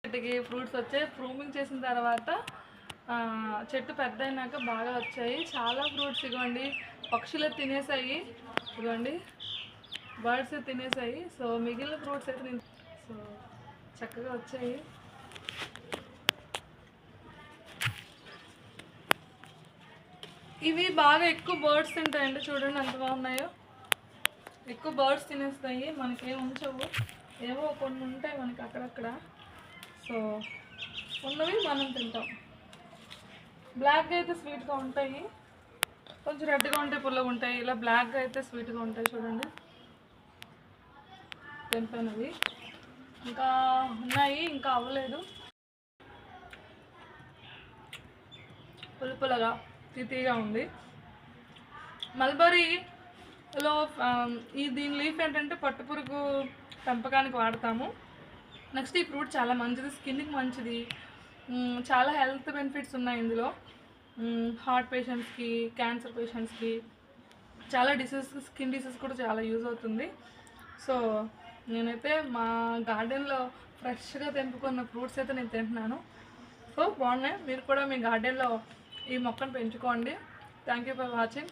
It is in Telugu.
చెట్టుకి ఫ్రూట్స్ వచ్చాయి. ప్రూమింగ్ చేసిన తర్వాత చెట్టు పెద్ద అయినాక బాగా వచ్చాయి. చాలా ఫ్రూట్స్ ఇవ్వండి, పక్షులు తినేసాయి, ఇవ్వండి బర్డ్స్ తినేసాయి. సో మిగిలిన ఫ్రూట్స్ అయితే నేను సో చక్కగా వచ్చాయి. ఇవి బాగా ఎక్కువ బర్డ్స్ తింటాయండి, చూడండి ఎంత బాగున్నాయో. ఎక్కువ బర్డ్స్ తినేస్తాయి, మనకేం ఉంచవు, ఏవో కొన్ని ఉంటాయి మనకి అక్కడక్కడ. సో ఉన్నవి మనం తింటాం. బ్లాక్గా అయితే స్వీట్గా ఉంటాయి, కొంచెం రెడ్గా ఉంటాయి, పుల్లగా ఉంటాయి. ఇలా బ్లాక్గా అయితే స్వీట్గా ఉంటాయి. చూడండి తెంపైనవి ఇంకా ఉన్నాయి, ఇంకా అవ్వలేదు. పులుపులగా తీగా ఉంది. మల్బరీలో దీని లీఫ్ ఏంటంటే పట్టుపురుగు పెంపకానికి వాడతాము. నెక్స్ట్ ఈ ఫ్రూట్ చాలా మంచిది, స్కిన్కి మంచిది, చాలా హెల్త్ బెనిఫిట్స్ ఉన్నాయి ఇందులో. హార్ట్ పేషెంట్స్కి, క్యాన్సర్ పేషెంట్స్కి, చాలా స్కిన్ డిసీజ్ కూడా చాలా యూజ్ అవుతుంది. సో నేనైతే మా గార్డెన్లో ఫ్రెష్గా తెంపుకున్న ఫ్రూట్స్ అయితే నేను తింటున్నాను. సో బాగున్నాయి, మీరు కూడా మీ గార్డెన్లో ఈ మొక్కను పెంచుకోండి. Thank you for watching.